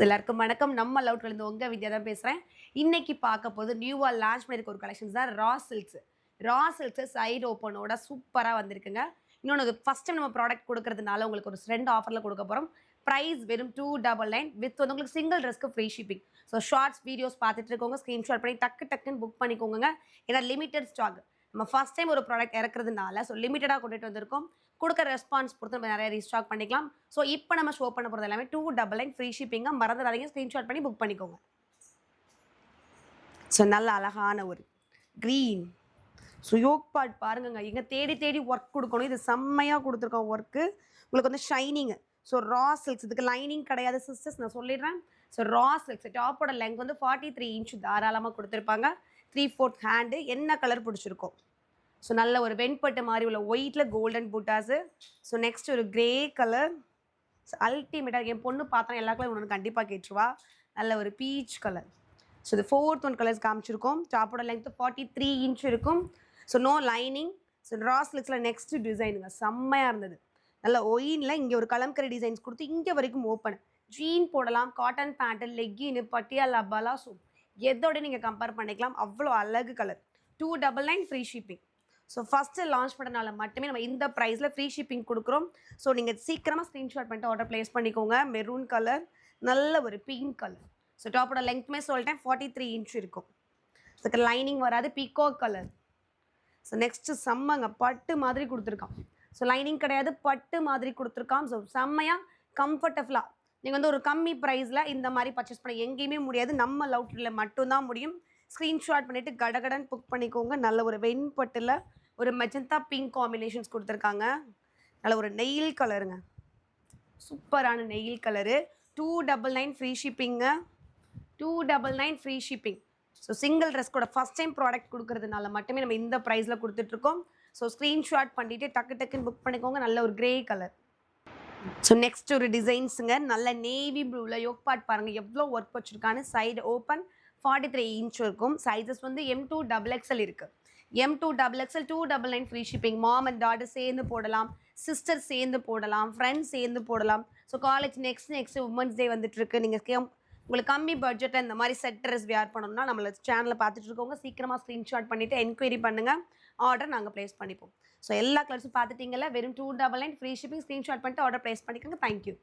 எல்லாருக்கும் வணக்கம். நம்ம லவுட்லேருந்து உங்க வித்யா தான் பேசுறேன். இன்னைக்கு பார்க்க போது நியூவா லான்ச் பண்ணிருக்க ஒரு கலெக்ஷன்ஸ் தான் ரா சில்க்ஸ். ரா சில்க்ஸ் சைடு ஓப்பனோட சூப்பரா வந்திருக்குங்க. இன்னொன்னு ஃபர்ஸ்ட் டைம் நம்ம ப்ராடக்ட் கொடுக்கறதுனால உங்களுக்கு ஒரு 2 ஆஃபர்ல கொடுக்க போறோம். பிரைஸ் வெறும் 299 வித் வந்து உங்களுக்கு சிங்கிள் ட்ரெஸ்க்கு free shipping. So shorts videos பார்த்துட்டு இருக்கவங்க ஸ்கிரீன்ஷாட் பண்ணி டக்குன்னு புக் பண்ணிக்கோங்க. ஏன்னா லிமிடெட் ஸ்டாக். நம்ம ஃபர்ஸ்ட் டைம் ஒரு ப்ராடக்ட் இறக்குறதுனால ஸோ லிமிட்டடாக கொண்டுட்டு வந்திருக்கோம். கொடுக்குற ரெஸ்பான்ஸ் பொறுத்து நம்ம நிறைய ரீஸ்டாக் பண்ணிக்கலாம். ஸோ இப்போ நம்ம ஷோ பண்ண போகிறது எல்லாமே 299 ஃப்ரீ ஷிப்பிங்காக மறந்துடாதீங்க. ஸ்க்ரீன்ஷாட் பண்ணி புக் பண்ணிக்கோங்க. ஸோ நல்ல அழகான ஒரு க்ரீன். ஸோ யோக் பார்ட் பாருங்கங்க, இங்கே தேடி தேடி ஒர்க் கொடுக்கணும். இது செம்மையாக கொடுத்துருக்கோம் ஒர்க்கு. உங்களுக்கு வந்து ஷைனிங்கு. ஸோ ரா சில்க்ஸ், இதுக்கு லைனிங் கிடையாது சிஸ்டர்ஸ், நான் சொல்லிடுறேன். ஸோ ரா சில்க்ஸ் டாப்போட லெங்க் வந்து 43 இன்ச் தாராளமாக கொடுத்துருப்பாங்க. 3/4 ஹேண்டு. என்ன கலர் பிடிச்சிருக்கோம். ஸோ நல்ல ஒரு வெண்பட்டு மாதிரி உள்ள ஒயிட்டில் கோல்டன் பூட்டாஸு. ஸோ நெக்ஸ்ட் ஒரு கிரே கலர். ஸோ அல்டிமேட்டாக என் பொண்ணு பார்த்தா எல்லா கலரும் ஒன்று கண்டிப்பாக கேட்டுருவா. நல்ல ஒரு பீச் கலர். ஸோ இது 4th ஒன் கலர்ஸ் காமிச்சிருக்கோம். டாப்போட லெங்க் 43 இன்ச் இருக்கும். So no lining. So raw சில்க்ஸில் நெக்ஸ்ட் டிசைனுங்க செம்மையாக இருந்தது. நல்ல ஒயினில் இங்கே ஒரு கலம்கரி டிசைன்ஸ் கொடுத்து இங்கே வரைக்கும் ஓப்பன். ஜீன் போடலாம், காட்டன் பேண்ட்டு, லெக்கின்னு, பட்டியாலா, பலாசோ எதோட நீங்கள் கம்பேர் பண்ணிக்கலாம். அவ்வளோ அழகு colour. 299 free shipping. So first launch பண்ணனால மட்டுமே நம்ம இந்த ப்ரைஸில் ஃப்ரீ ஷிப்பிங் கொடுக்குறோம். ஸோ நீங்கள் சீக்கிரமாக ஸ்க்ரீன்ஷாட் பண்ணிட்டு ஆர்டர் ப்ளேஸ் பண்ணிக்கோங்க. மெரூன் கலர், நல்ல ஒரு பிங்க் கலர். ஸோ டாப்போட லெங்க்மே சொல்லிட்டேன் 43 இன்ச் இருக்கும். இதுக்கு லைனிங் வராது. Peacock colour. ஸோ நெக்ஸ்ட்டு செம்மங்க பட்டு மாதிரி கொடுத்துருக்கான். ஸோ லைனிங் கிடையாது, பட்டு மாதிரி கொடுத்துருக்கான். ஸோ செம்மையாக கம்ஃபர்டபுளாக நீங்கள் வந்து ஒரு கம்மி ப்ரைஸில் இந்த மாதிரி பர்ச்சேஸ் பண்ண எங்கேயுமே முடியாது. நம்ம லவுட்ரில் மட்டும்தான் முடியும். ஸ்க்ரீன்ஷாட் பண்ணிவிட்டு கடகடன் புக் பண்ணிக்கோங்க. நல்ல ஒரு வெண்பட்டில் ஒரு மெஜந்தா பிங்க் காம்பினேஷன்ஸ் கொடுத்துருக்காங்க. நல்ல ஒரு நெயில் கலருங்க, சூப்பரான நெயில் கலரு. 299 ஃப்ரீ ஷிப்பிங்க. 299 free shipping. So single dress கூட ஃபஸ்ட் டைம் ப்ராடக்ட் கொடுக்கறதுனால மட்டுமே நம்ம இந்த ப்ரைஸில் கொடுத்துட்ருக்கோம். ஸோ ஸ்க்ரீன்ஷாட் பண்ணிவிட்டு டக்குன்னு புக் பண்ணிக்கோங்க. நல்ல ஒரு கிரே கலர். ஸோ நெக்ஸ்ட் ஒரு டிசைன்ஸுங்க. நல்ல நேவி ப்ளூவில் யோக் பார்ட் பாருங்கள் எவ்வளோ ஒர்க் வச்சுருக்கான்னு. சைடு ஓப்பன் 43 இன்ச் இருக்கும். சைஸஸ் வந்து M2 XXL இருக்குது. M2 XXL 299 free shipping. Mom and daughter சேர்ந்து போடலாம், சிஸ்டர் சேர்ந்து போடலாம், ஃப்ரெண்ட்ஸ் சேர்ந்து போடலாம். So college next women's day வந்துட்டுருக்கு. நீங்கள் உங்களுக்கு கம்மி பட்ஜெட்டில் இந்த மாதிரி செட் ட்ரெஸ் வியர் பண்ணணும்னா நம்மள சேனலில் பார்த்துட்டு இருக்கவங்க சீக்கிரமாக ஸ்க்ரீன்ஷாட் பண்ணிவிட்டு என்கொயரி பண்ணுங்கள். ஆர்டர் நாங்கள் ப்ளேஸ் பண்ணிப்போம். ஸோ எல்லா கலர்ஸும் பார்த்துட்டிங்கல்ல. வெறும் 299 ஃப்ரீ ஷிப்பிங். ஸ்க்ரீன்ஷாட் பண்ணிட்டு ஆர்டர் ப்ளேஸ் பண்ணிக்கோங்க. தேங்க்யூ.